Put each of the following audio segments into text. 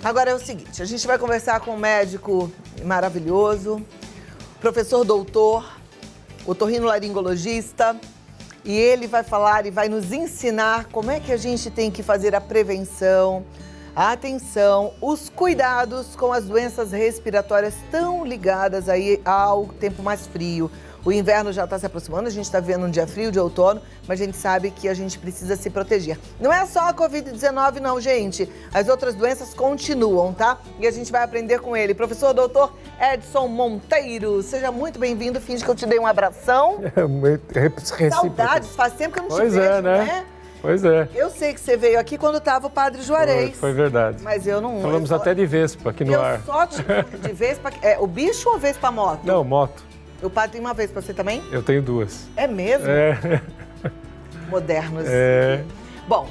Agora é o seguinte, a gente vai conversar com um médico maravilhoso, professor doutor, otorrinolaringologista, e ele vai falar e vai nos ensinar como é que a gente tem que fazer a prevenção, a atenção, os cuidados com as doenças respiratórias tão ligadas aí ao tempo mais frio. O inverno já está se aproximando, a gente está vendo um dia frio de outono, mas a gente sabe que a gente precisa se proteger. Não é só a Covid-19 não, gente. As outras doenças continuam, tá? E a gente vai aprender com ele. Professor doutor Edson Monteiro, seja muito bem-vindo. Finge que eu te dei um abração. Saudades, faz tempo que eu não te vejo, né? Pois é. Eu sei que você veio aqui quando estava o Padre Juarez. Foi verdade. Mas eu não... Falamos até de Vespa aqui no ar. Eu só de Vespa... o bicho ou Vespa moto? Não, moto. O padre tem uma vez para você também? Eu tenho duas. É mesmo? É. Modernos. É. Bom,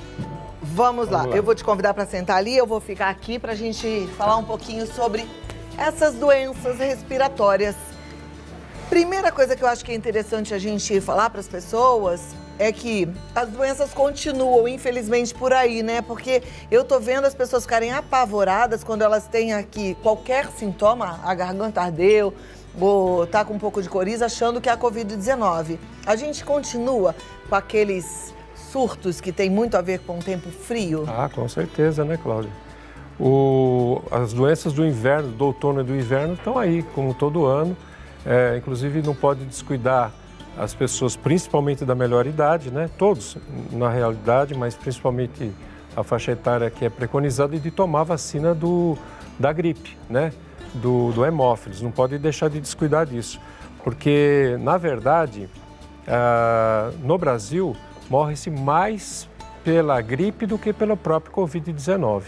vamos lá. Eu vou te convidar para sentar ali, eu vou ficar aqui para a gente falar um pouquinho sobre essas doenças respiratórias. Primeira coisa que eu acho que é interessante a gente falar para as pessoas é que as doenças continuam, infelizmente, por aí, né? Porque eu tô vendo as pessoas ficarem apavoradas quando elas têm aqui qualquer sintoma, a garganta ardeu, ou tá com um pouco de coriza, achando que é a Covid-19. A gente continua com aqueles surtos que tem muito a ver com o tempo frio? Ah, com certeza, né, Cláudia? As doenças do inverno, do outono e do inverno estão aí, como todo ano. Inclusive, não pode descuidar as pessoas, principalmente da melhor idade, né? Todos, na realidade, mas principalmente a faixa etária que é preconizada, de tomar a vacina da gripe, né? Do hemófilos, não pode deixar de descuidar disso, porque, na verdade, no Brasil, morre-se mais pela gripe do que pelo próprio Covid-19.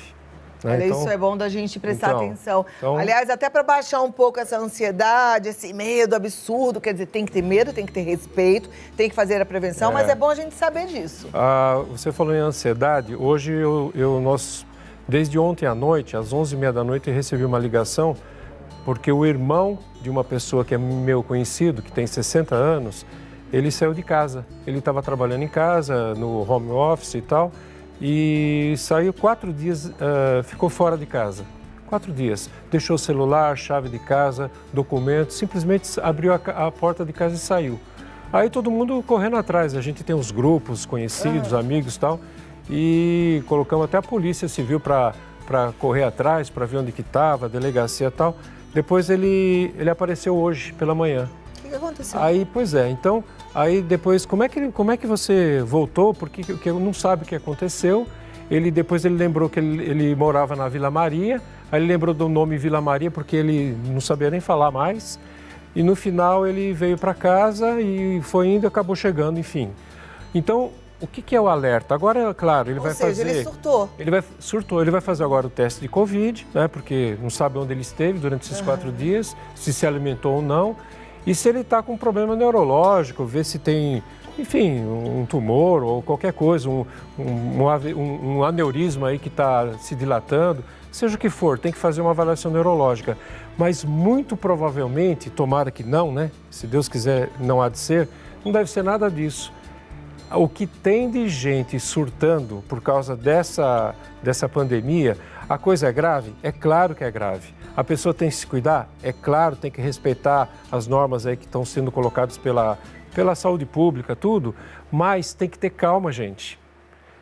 Né? Olha, isso é bom da gente prestar atenção. Aliás, até para baixar um pouco essa ansiedade, esse medo absurdo, quer dizer, tem que ter medo, tem que ter respeito, tem que fazer a prevenção, mas é bom a gente saber disso. Você falou em ansiedade, hoje nós, desde ontem à noite, às 11h30 da noite, eu recebi uma ligação porque o irmão de uma pessoa que é meu conhecido, que tem 60 anos, ele saiu de casa. Ele estava trabalhando em casa, no home office e tal, e saiu 4 dias, ficou fora de casa. 4 dias. Deixou o celular, chave de casa, documentos, simplesmente abriu a porta de casa e saiu. Aí todo mundo correndo atrás, a gente tem uns grupos conhecidos, amigos e tal, e colocamos até a polícia civil para correr atrás, para ver onde que estava, a delegacia e tal. Depois ele apareceu hoje pela manhã. O que aconteceu? Aí, pois é, então, aí depois, como é que você voltou? Porque eu não sabe o que aconteceu. Depois ele lembrou que ele morava na Vila Maria, aí ele lembrou do nome Vila Maria porque ele não sabia nem falar mais. E no final ele veio para casa e foi indo, acabou chegando, enfim. Então, o que é o alerta? Agora, claro, ele vai fazer... ele surtou. Ele vai fazer agora o teste de Covid, né? Porque não sabe onde ele esteve durante esses 4 dias, se alimentou ou não. E se ele está com um problema neurológico, ver se tem, enfim, um tumor ou qualquer coisa, um aneurisma aí que está se dilatando, seja o que for, tem que fazer uma avaliação neurológica. Mas muito provavelmente, tomara que não, né? Se Deus quiser, não há de ser, não deve ser nada disso. O que tem de gente surtando por causa dessa pandemia, a coisa é grave? É claro que é grave. A pessoa tem que se cuidar? É claro, tem que respeitar as normas aí que estão sendo colocadas pela saúde pública, tudo, mas tem que ter calma, gente.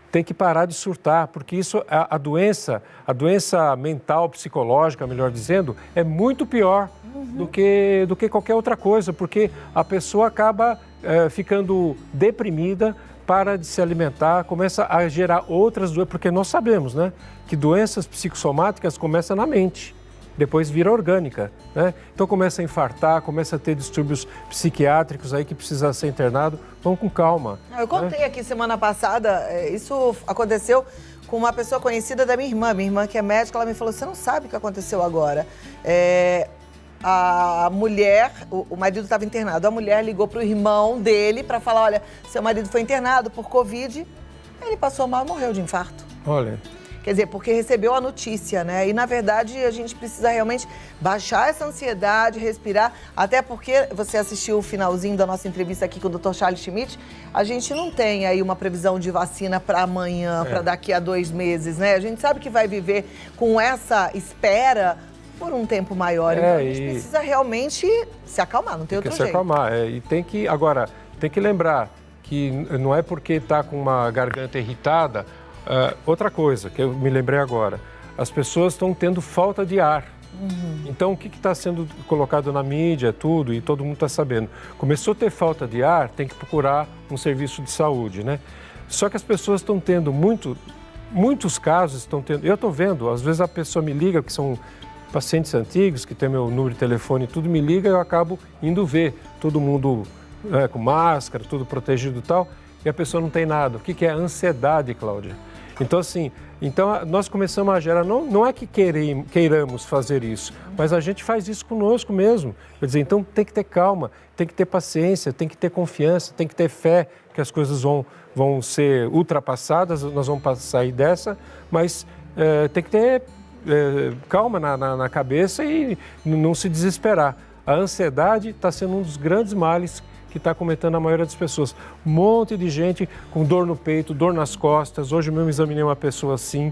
Tem que parar de surtar, porque isso, a doença mental, psicológica, melhor dizendo, é muito pior do que qualquer outra coisa, porque a pessoa acaba ficando deprimida, para de se alimentar, começa a gerar outras doenças, porque nós sabemos, né, que doenças psicossomáticas começam na mente, depois vira orgânica, né? Então começa a infartar, começa a ter distúrbios psiquiátricos aí que precisa ser internado. Vamos com calma. Eu contei aqui semana passada, isso aconteceu com uma pessoa conhecida da minha irmã que é médica, ela me falou, você não sabe o que aconteceu agora. A mulher, o marido estava internado, a mulher ligou para o irmão dele para falar, olha, seu marido foi internado por Covid, ele passou mal e morreu de infarto. Olha. Quer dizer, porque recebeu a notícia, né? E, na verdade, a gente precisa realmente baixar essa ansiedade, respirar, até porque você assistiu o finalzinho da nossa entrevista aqui com o Dr. Charles Schmidt, a gente não tem aí uma previsão de vacina para amanhã, para daqui a 2 meses, né? A gente sabe que vai viver com essa espera por um tempo maior, então a gente precisa realmente se acalmar, não tem outro jeito. Se acalmar, e agora, tem que lembrar que não é porque está com uma garganta irritada. Outra coisa que eu me lembrei agora, as pessoas estão tendo falta de ar. Então, o que está sendo colocado na mídia, tudo, e todo mundo está sabendo? Começou a ter falta de ar, tem que procurar um serviço de saúde, né? Só que as pessoas estão tendo muitos casos, estão tendo... Eu estou vendo, às vezes a pessoa me liga, que são pacientes antigos, que tem meu número de telefone e tudo, me liga e eu acabo indo ver todo mundo com máscara, tudo protegido e tal, e a pessoa não tem nada. O que é ansiedade, Cláudia? Então, assim, nós começamos a gerar, não é que queiramos fazer isso, mas a gente faz isso conosco mesmo. Quer dizer, então tem que ter calma, tem que ter paciência, tem que ter confiança, tem que ter fé que as coisas vão ser ultrapassadas, nós vamos sair dessa, mas tem que ter calma na cabeça e não se desesperar. A ansiedade está sendo um dos grandes males que está cometendo a maioria das pessoas. Um monte de gente com dor no peito, dor nas costas. Hoje mesmo examinei uma pessoa assim,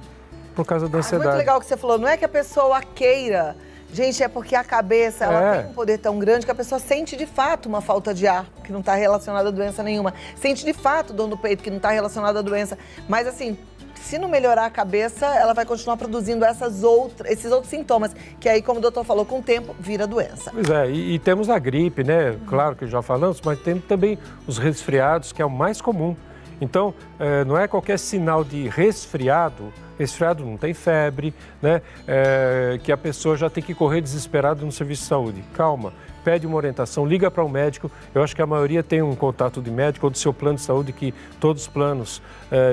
por causa da ansiedade. Muito legal o que você falou. Não é que a pessoa queira. Gente, é porque a cabeça, ela tem um poder tão grande que a pessoa sente de fato uma falta de ar, que não está relacionada a doença nenhuma. Sente de fato dor no peito, que não está relacionada a doença. Mas assim, se não melhorar a cabeça, ela vai continuar produzindo esses outros sintomas, que aí, como o doutor falou, com o tempo, vira doença. Pois é, e temos a gripe, né? Claro que já falamos, mas temos também os resfriados, que é o mais comum. Então, não é qualquer sinal de resfriado não tem febre, né? Que a pessoa já tem que correr desesperada no serviço de saúde. Calma, pede uma orientação, liga para um médico. Eu acho que a maioria tem um contato de médico ou do seu plano de saúde, que todos os planos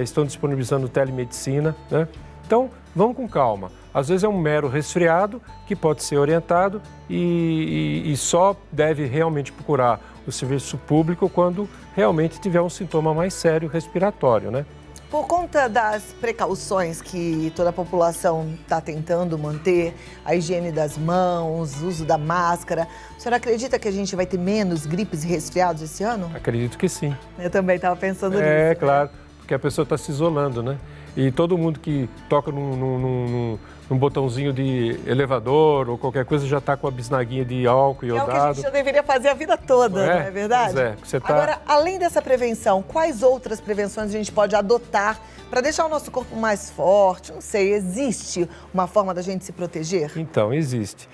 estão disponibilizando telemedicina, né? Então, vamos com calma. Às vezes é um mero resfriado que pode ser orientado e só deve realmente procurar o serviço público quando realmente tiver um sintoma mais sério respiratório, né? Por conta das precauções que toda a população está tentando manter, a higiene das mãos, o uso da máscara, a senhora acredita que a gente vai ter menos gripes e resfriados esse ano? Acredito que sim. Eu também estava pensando nisso. É, claro, porque a pessoa está se isolando, né? E todo mundo que toca num botãozinho de elevador ou qualquer coisa já está com a bisnaguinha de álcool iodado. É o que a gente já deveria fazer a vida toda, não é verdade? Pois é. Você tá... Agora, além dessa prevenção, quais outras prevenções a gente pode adotar para deixar o nosso corpo mais forte? Não sei, existe uma forma da gente se proteger? Então, existe.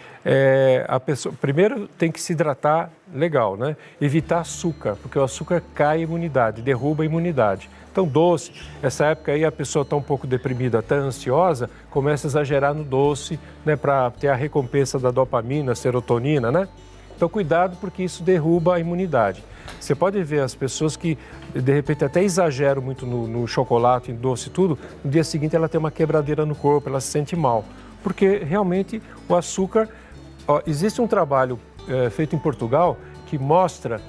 A pessoa, primeiro, tem que se hidratar legal, né? Evitar açúcar, porque o açúcar cai a imunidade, derruba a imunidade. Então, doce, essa época aí a pessoa está um pouco deprimida, até ansiosa, começa a exagerar no doce, né, para ter a recompensa da dopamina, serotonina, né? Então, cuidado, porque isso derruba a imunidade. Você pode ver as pessoas que, de repente, até exageram muito no chocolate, em doce e tudo, no dia seguinte ela tem uma quebradeira no corpo, ela se sente mal. Porque, realmente, o açúcar... existe um trabalho feito em Portugal que mostra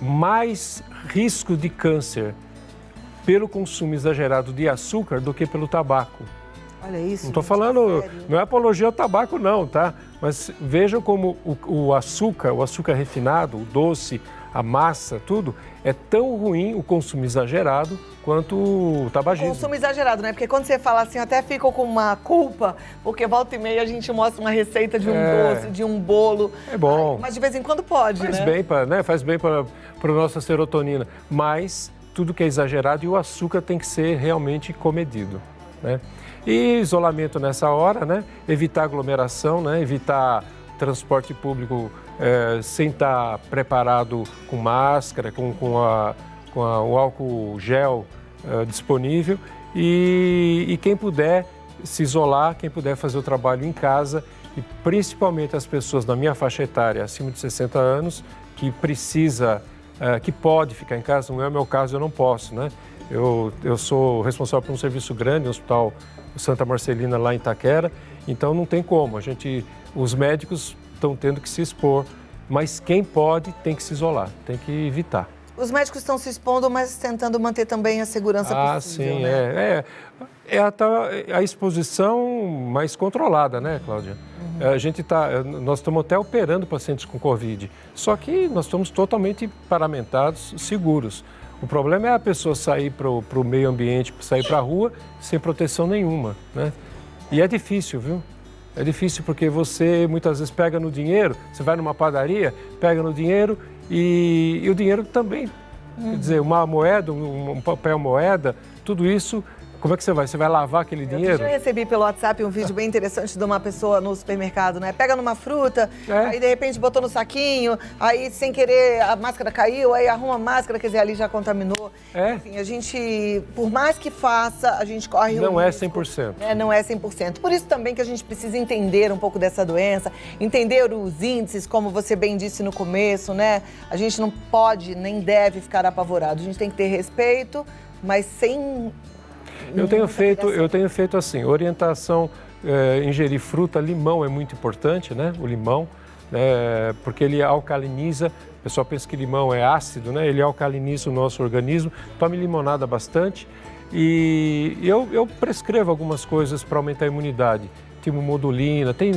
mais risco de câncer pelo consumo exagerado de açúcar do que pelo tabaco. Olha isso. Não estou falando, não é apologia ao tabaco não, tá? Mas vejam como o açúcar refinado, o doce, a massa, tudo, é tão ruim o consumo exagerado quanto o tabagismo. Consumo exagerado, né? Porque quando você fala assim, eu até fico com uma culpa, porque volta e meia a gente mostra uma receita de um doce, de um bolo. É bom. Mas de vez em quando pode, Faz bem para a nossa serotonina. Mas tudo que é exagerado e o açúcar tem que ser realmente comedido, né? E isolamento nessa hora, né? Evitar aglomeração, né? Evitar transporte público sem estar preparado com máscara, com o álcool gel disponível. E quem puder se isolar, quem puder fazer o trabalho em casa, e principalmente as pessoas da minha faixa etária, acima de 60 anos, que que pode ficar em casa. Não é o meu caso, eu não posso, né? Eu sou responsável por um serviço grande, no Hospital Santa Marcelina, lá em Itaquera, então não tem como. Os médicos estão tendo que se expor, mas quem pode tem que se isolar, tem que evitar. Os médicos estão se expondo, mas tentando manter também a segurança possível, sim, né? É a exposição mais controlada, né, Cláudia? Nós estamos até operando pacientes com Covid, só que nós estamos totalmente paramentados, seguros. O problema é a pessoa sair para o meio ambiente, sair para a rua sem proteção nenhuma, né? E é difícil, viu? É difícil porque você muitas vezes pega no dinheiro, você vai numa padaria, pega no dinheiro e o dinheiro também. Quer dizer, uma moeda, um papel moeda, tudo isso, como é que você vai? Você vai lavar aquele dinheiro? Eu recebi pelo WhatsApp um vídeo bem interessante de uma pessoa no supermercado, né? Pega numa fruta, aí de repente botou no saquinho, aí sem querer a máscara caiu, aí arruma a máscara, quer dizer, ali já contaminou. Enfim, a gente, por mais que faça, a gente corre Não é risco, 100%. né? Não é 100%. Por isso também que a gente precisa entender um pouco dessa doença, entender os índices, como você bem disse no começo, né? A gente não pode nem deve ficar apavorado. A gente tem que ter respeito, mas sem... Eu tenho feito assim, orientação, ingerir fruta, limão é muito importante, né? O limão, porque ele alcaliniza, o pessoal pensa que limão é ácido, né? Ele alcaliniza o nosso organismo, tome limonada bastante e eu prescrevo algumas coisas para aumentar a imunidade, tipo modulina, tem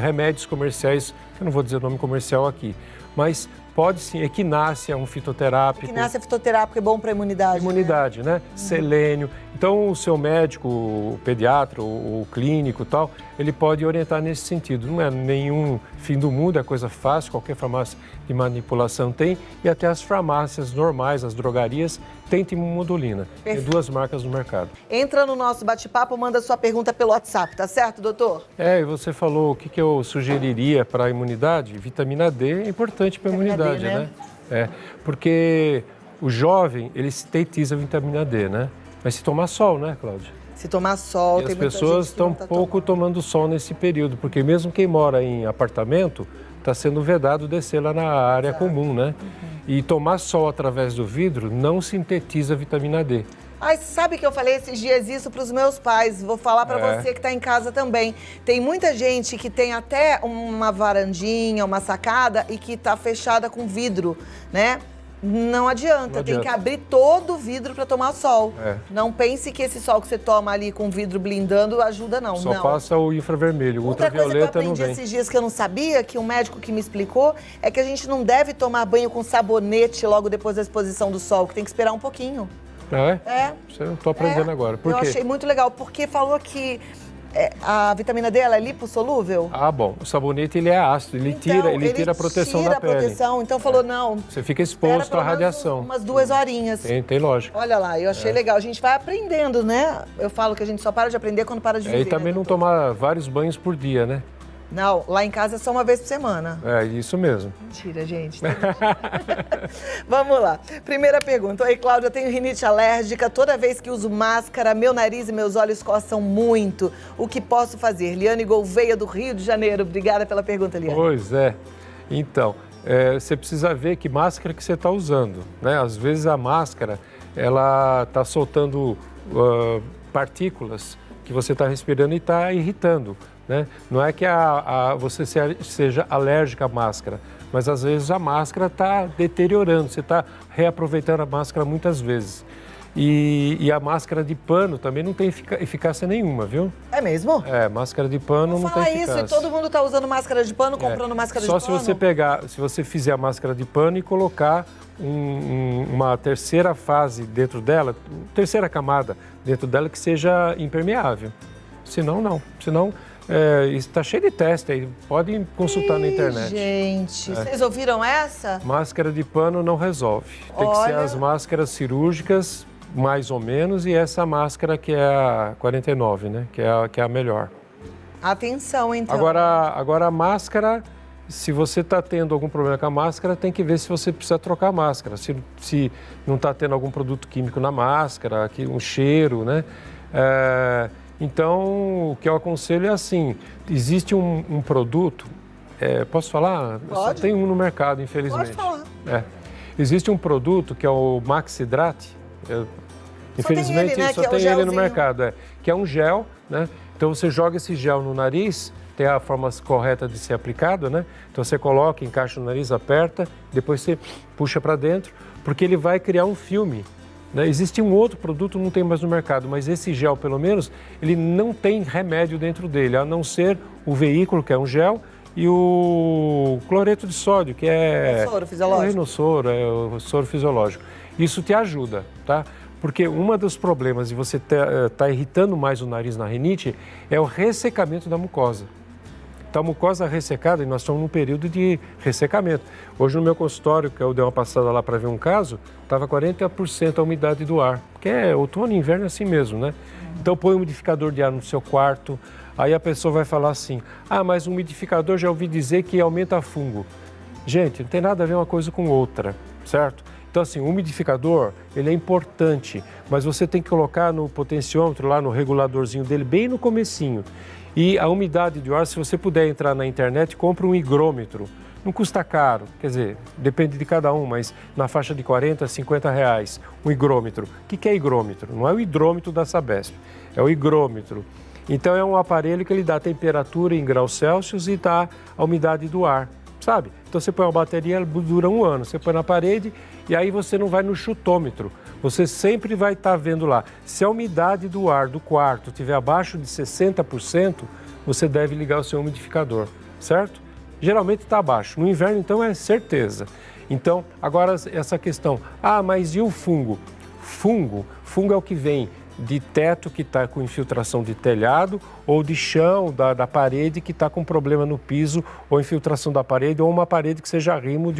remédios comerciais, eu não vou dizer o nome comercial aqui, mas pode sim, equinácea, um fitoterápico. Equinácea fitoterápico é bom para a imunidade. Imunidade, né? Selênio. Então, o seu médico, o pediatra, o clínico e tal, ele pode orientar nesse sentido. Não é nenhum fim do mundo, é coisa fácil, qualquer farmácia de manipulação tem. E até as farmácias normais, as drogarias, tem timomodulina. Tem 2 marcas no mercado. Entra no nosso bate-papo, manda sua pergunta pelo WhatsApp, tá certo, doutor? E você falou o que eu sugeriria para a imunidade. Vitamina D é importante para a imunidade, né? Porque o jovem, ele sintetiza vitamina D, né? Mas se tomar sol, né, Cláudia? Se tomar sol, e as pessoas estão pouco tomando sol nesse período, porque mesmo quem mora em apartamento está sendo vedado descer lá na área comum, né? E tomar sol através do vidro não sintetiza vitamina D. Ai, sabe que eu falei esses dias isso para os meus pais, vou falar para você que está em casa também. Tem muita gente que tem até uma varandinha, uma sacada e que está fechada com vidro, né? Não adianta, tem que abrir todo o vidro para tomar sol. Não pense que esse sol que você toma ali com o vidro blindando ajuda, não. Só passa o infravermelho, o ultravioleta não vem. Outra coisa que eu aprendi esses dias que eu não sabia, que um médico que me explicou, é que a gente não deve tomar banho com sabonete logo depois da exposição do sol, que tem que esperar um pouquinho. Eu estou aprendendo agora. Por quê? Eu achei muito legal, porque falou que a vitamina D ela é lipossolúvel. Bom, o sabonete ele é ácido, ele tira a proteção da pele. Então falou, não. Você fica exposto à radiação. Umas 2 horinhas. Tem lógica. Olha lá, eu achei legal. A gente vai aprendendo, né? Eu falo que a gente só para de aprender quando para de viver. E também não tomar vários banhos por dia, né? Não, lá em casa é só uma vez por semana. Isso mesmo. Mentira, gente. Vamos lá. Primeira pergunta. Oi, Cláudia, eu tenho rinite alérgica. Toda vez que uso máscara, meu nariz e meus olhos coçam muito. O que posso fazer? Liane Gouveia, do Rio de Janeiro. Obrigada pela pergunta, Liane. Pois é. Então, você precisa ver que máscara que você está usando, né? Às vezes a máscara, ela está soltando partículas que você está respirando e está irritando. Né? Não é que você seja alérgica à máscara, mas às vezes a máscara está deteriorando, você está reaproveitando a máscara muitas vezes. E a máscara de pano também não tem eficácia nenhuma, viu? É mesmo? Máscara de pano não tem eficácia. Fala isso, e todo mundo está usando máscara de pano, comprando máscara de pano. Só se você fizer a máscara de pano e colocar uma terceira fase dentro dela, terceira camada dentro dela que seja impermeável. Senão, não. Senão... está cheio de teste aí, podem consultar na internet. Gente, vocês ouviram essa? Máscara de pano não resolve. Tem que ser as máscaras cirúrgicas, mais ou menos, e essa máscara que é a 49, né? Que é a melhor. Atenção, então. Agora a máscara, se você está tendo algum problema com a máscara, tem que ver se você precisa trocar a máscara. Se não está tendo algum produto químico na máscara, um cheiro, né? Então, o que eu aconselho é assim, existe um produto, posso falar? Pode. Só tem um no mercado, infelizmente. Pode falar. Existe um produto que é o Maxidrate, infelizmente só tem ele, né? só tem ele no mercado, que é um gel, né? Então Então você joga esse gel no nariz, tem a forma correta de ser aplicado, né? Então você coloca, encaixa no nariz, aperta, depois você puxa para dentro, porque ele vai criar um filme, né? Existe um outro produto, não tem mais no mercado, mas esse gel, pelo menos, ele não tem remédio dentro dele, a não ser o veículo, que é um gel, e o cloreto de sódio, que é... O soro fisiológico. É o rinossoro, é o soro fisiológico. Isso te ajuda, tá? Porque um dos problemas de você tá irritando mais o nariz na rinite é o ressecamento da mucosa. Então, a mucosa ressecada, e nós estamos num período de ressecamento. Hoje no meu consultório, que eu dei uma passada lá para ver um caso, estava 40% a umidade do ar, que é outono e inverno assim mesmo, né? Então, põe um umidificador de ar no seu quarto, aí a pessoa vai falar assim, mas o umidificador já ouvi dizer que aumenta fungo. Gente, não tem nada a ver uma coisa com outra, certo? Então, assim, o umidificador, ele é importante, mas você tem que colocar no potenciômetro, lá no reguladorzinho dele, bem no comecinho. E a umidade de ar, se você puder entrar na internet, compra um higrômetro. Não custa caro, quer dizer, depende de cada um, mas na faixa de 40 a 50 reais, um higrômetro. O que é higrômetro? Não é o hidrômetro da Sabesp, é o higrômetro. Então, é um aparelho que ele dá a temperatura em graus Celsius e dá a umidade do ar, sabe? Então, você põe uma bateria, ela dura 1 ano, você põe na parede e aí você não vai no chutômetro. Você sempre vai estar vendo lá. Se a umidade do ar do quarto estiver abaixo de 60%, você deve ligar o seu umidificador, certo? Geralmente está abaixo. No inverno, então, é certeza. Então, agora essa questão. Mas e o fungo? Fungo é o que vem de teto que está com infiltração de telhado ou de chão da parede que está com problema no piso ou infiltração da parede ou uma parede que seja arrimo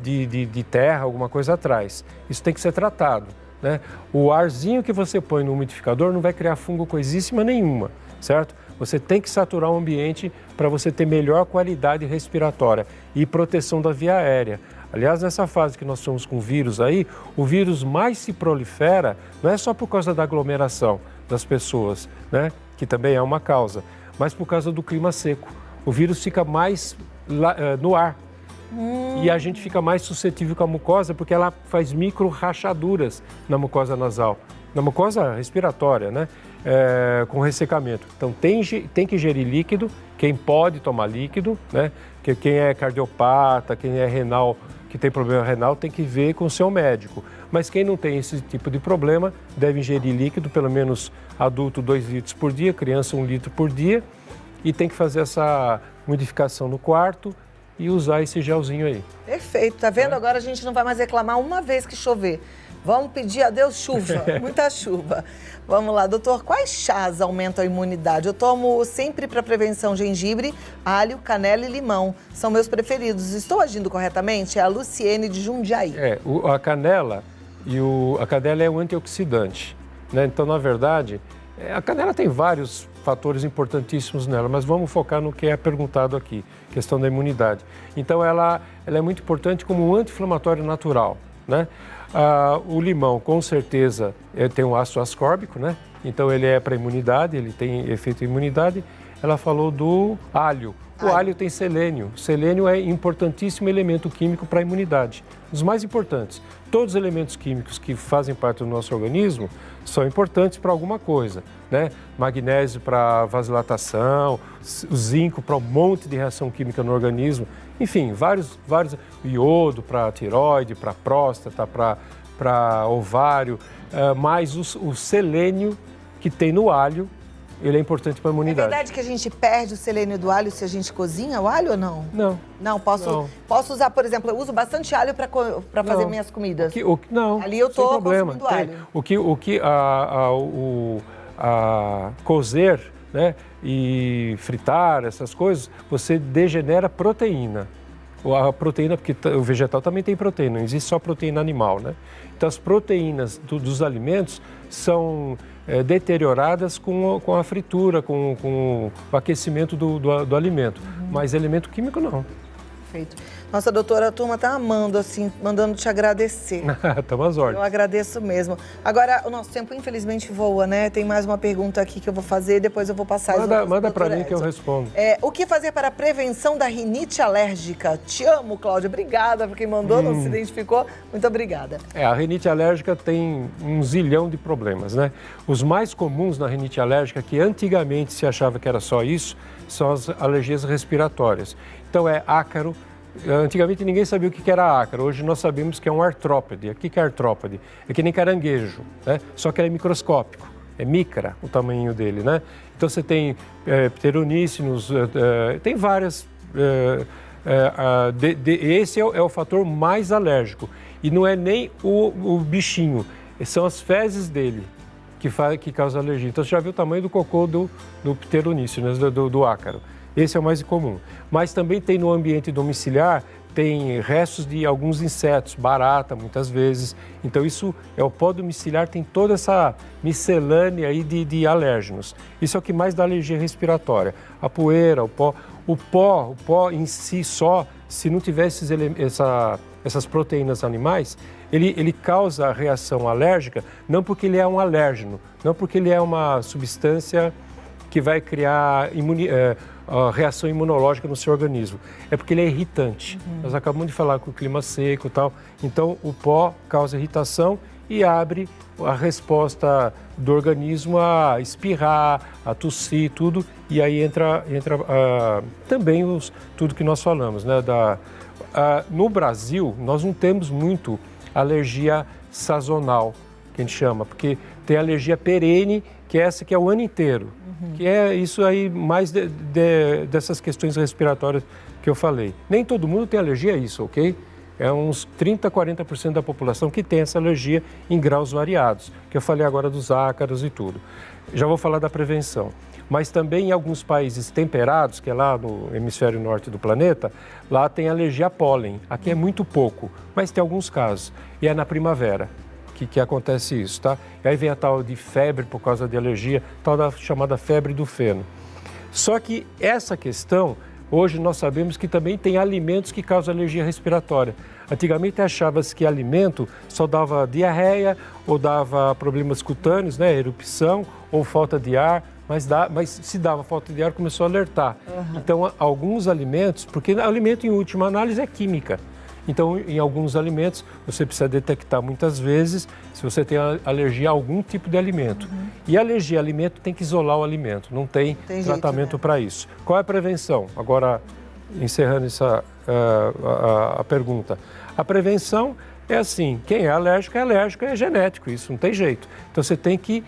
de terra, alguma coisa atrás. Isso tem que ser tratado, né? O arzinho que você põe no umidificador não vai criar fungo coisíssima nenhuma, certo? Você tem que saturar o ambiente para você ter melhor qualidade respiratória e proteção da via aérea. Aliás, nessa fase que nós estamos com vírus aí, o vírus mais se prolifera, não é só por causa da aglomeração das pessoas, né? Que também é uma causa, mas por causa do clima seco. O vírus fica mais no ar. E a gente fica mais suscetível com a mucosa porque ela faz micro rachaduras na mucosa nasal, na mucosa respiratória, né? Com ressecamento. Então tem que ingerir líquido, quem pode tomar líquido, né? Que quem é cardiopata, quem é renal, que tem problema renal, tem que ver com o seu médico. Mas quem não tem esse tipo de problema, deve ingerir líquido, pelo menos adulto 2 litros por dia, criança 1 litro por dia, e tem que fazer essa modificação no quarto e usar esse gelzinho aí. Perfeito, tá vendo? Agora a gente não vai mais reclamar uma vez que chover. Vamos pedir a Deus chuva, muita chuva. Vamos lá, doutor, quais chás aumentam a imunidade? Eu tomo sempre para prevenção gengibre, alho, canela e limão. São meus preferidos. Estou agindo corretamente? É a Luciene de Jundiaí. A canela é um antioxidante, né? Então, na verdade, a canela tem vários fatores importantíssimos nela, mas vamos focar no que é perguntado aqui, questão da imunidade. Então, ela é muito importante como um anti-inflamatório natural, né? O limão, com certeza, tem um ácido ascórbico, né? Então, ele é para imunidade, ele tem efeito de imunidade. Ela falou do alho. O alho tem selênio. Selênio é importantíssimo elemento químico para a imunidade, dos mais importantes. Todos os elementos químicos que fazem parte do nosso organismo são importantes para alguma coisa, né? Magnésio para vasodilatação, o zinco para um monte de reação química no organismo, enfim, vários iodo para tireoide, para próstata, para ovário, mas o selênio que tem no alho, ele é importante para a imunidade. É verdade que a gente perde o selênio do alho se a gente cozinha o alho ou não? Não. Não, posso usar, por exemplo, eu uso bastante alho para fazer minhas comidas. Não, ali eu estou consumindo alho. Cozer, né, e fritar, essas coisas, você degenera proteína. A proteína, porque o vegetal também tem proteína, não existe só proteína animal, né? Então, as proteínas dos alimentos são deterioradas com a fritura, com o aquecimento do alimento. Mas elemento químico, não. Perfeito. Nossa, doutora, a turma tá amando, assim, mandando te agradecer. Estamos às ordens. Eu agradeço mesmo. Agora, o nosso tempo, infelizmente, voa, né? Tem mais uma pergunta aqui que eu vou fazer, depois eu vou passar as outras. Manda para mim que eu respondo. O que fazer para a prevenção da rinite alérgica? Te amo, Cláudia. Obrigada por quem mandou, não se identificou. Muito obrigada. A rinite alérgica tem um zilhão de problemas, né? Os mais comuns na rinite alérgica, que antigamente se achava que era só isso, são as alergias respiratórias. Então é ácaro. Antigamente ninguém sabia o que era ácaro, hoje nós sabemos que é um artrópode. O que é artrópode? É que nem caranguejo, né? Só que ele é microscópico, é micra o tamanho dele, né? Então você tem pteroníceos, tem várias... esse é o fator mais alérgico e não é nem o bichinho, são as fezes dele que causa alergia. Então você já viu o tamanho do cocô do pteroníceo, né? do ácaro. Esse é o mais comum. Mas também tem no ambiente domiciliar, tem restos de alguns insetos, barata muitas vezes. Então isso o pó domiciliar tem toda essa miscelânea aí de alérgenos. Isso é o que mais dá alergia respiratória. A poeira, o pó em si só, se não tiver essas proteínas animais, ele causa a reação alérgica, não porque ele é um alérgeno, não porque ele é uma substância que vai criar a reação imunológica no seu organismo. É porque ele é irritante. Nós acabamos de falar com o clima seco e tal. Então, o pó causa irritação e abre a resposta do organismo a espirrar, a tossir, tudo. E aí entra também tudo que nós falamos, né? No Brasil, nós não temos muito alergia sazonal, que a gente chama, porque tem alergia perene, que é essa que é o ano inteiro. Que é isso aí, mais dessas questões respiratórias que eu falei. Nem todo mundo tem alergia a isso, ok? É uns 30%, 40% da população que tem essa alergia em graus variados, que eu falei agora dos ácaros e tudo. Já vou falar da prevenção. Mas também em alguns países temperados, que é lá no hemisfério norte do planeta, lá tem alergia a pólen. Aqui é muito pouco, mas tem alguns casos. E é na primavera que acontece isso, tá? E aí vem a tal de febre por causa de alergia, tal da chamada febre do feno. Só que essa questão, hoje nós sabemos que também tem alimentos que causam alergia respiratória. Antigamente achava-se que alimento só dava diarreia ou dava problemas cutâneos, né? Erupção ou falta de ar, mas se dava falta de ar, começou a alertar. Então, alguns alimentos, porque alimento em última análise é química. Então, em alguns alimentos, você precisa detectar muitas vezes se você tem alergia a algum tipo de alimento. E alergia a alimento tem que isolar o alimento, não tem tratamento para isso. Qual é a prevenção? Agora, encerrando a pergunta. A prevenção é assim, quem é alérgico é genético, isso não tem jeito. Então, você tem que,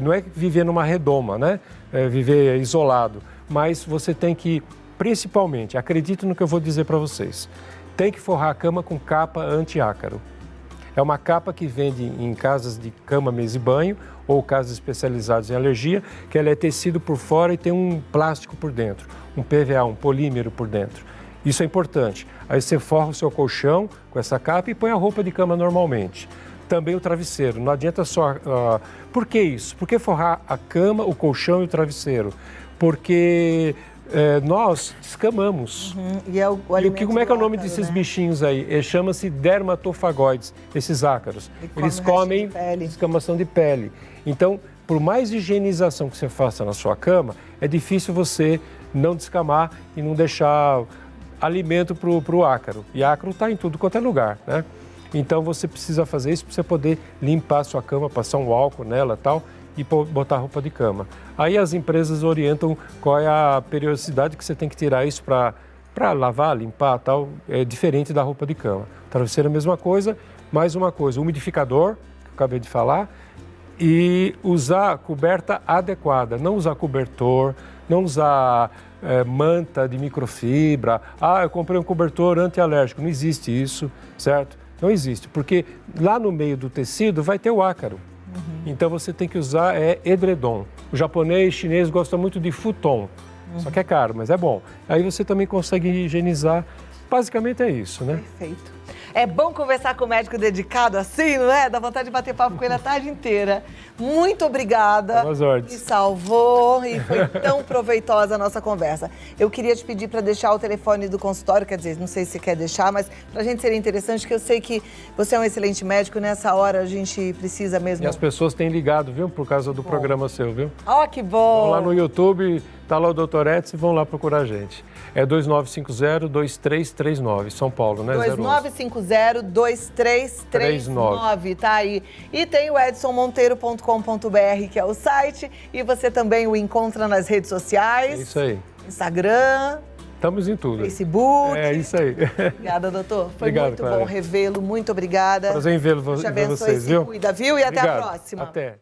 não é viver numa redoma, né? Viver isolado, mas você tem que, principalmente, acredito no que eu vou dizer para vocês, tem que forrar a cama com capa anti-ácaro. É uma capa que vende em casas de cama, mesa e banho ou casas especializadas em alergia, que ela é tecido por fora e tem um plástico por dentro, um PVA, um polímero por dentro. Isso é importante. Aí você forra o seu colchão com essa capa e põe a roupa de cama normalmente. Também o travesseiro. Não adianta só... Por que isso? Por que forrar a cama, o colchão e o travesseiro? Porque... nós descamamos. Como é que é o nome desses bichinhos aí? Chama-se dermatofagoides, esses ácaros. Eles comem descamação de pele. Então, por mais higienização que você faça na sua cama, é difícil você não descamar e não deixar alimento para o ácaro. E ácaro está em tudo quanto é lugar, né? Então, você precisa fazer isso para você poder limpar a sua cama, passar um álcool nela e tal, e botar roupa de cama. Aí as empresas orientam qual é a periodicidade que você tem que tirar isso para lavar, limpar e tal. É diferente da roupa de cama. Travesseiro é a mesma coisa, mais uma coisa, umidificador, que eu acabei de falar, e usar coberta adequada, não usar cobertor, não usar manta de microfibra. Eu comprei um cobertor antialérgico. Não existe isso, certo? Não existe, porque lá no meio do tecido vai ter o ácaro. Então você tem que usar edredom. O japonês, chinês gosta muito de futon, só que é caro, mas é bom. Aí você também consegue higienizar. Basicamente é isso, né? Perfeito. É bom conversar com um médico dedicado assim, não é? Dá vontade de bater papo com ele a tarde inteira. Muito obrigada. Boas ordens. Me salvou e foi tão proveitosa a nossa conversa. Eu queria te pedir para deixar o telefone do consultório, quer dizer, não sei se quer deixar, mas para a gente seria interessante, que eu sei que você é um excelente médico, nessa hora a gente precisa mesmo... E as pessoas têm ligado, viu? Por causa do programa seu, viu? Ó, que bom! Vão lá no YouTube, tá lá o Dr. Edson e vão lá procurar a gente. É 2950-2339, São Paulo, né? 2950-2339, tá aí. E tem o edsonmonteiro.com.br, que é o site, e você também o encontra nas redes sociais. É isso aí. Instagram, Estamos em tudo. Facebook. É isso aí. Obrigada, doutor. Foi Obrigado, muito Clara. bom revê-lo. Muito obrigada. Prazer em vê-lo Te abençoe, vocês, se viu? cuida, viu? E até a Obrigado. próxima. Até.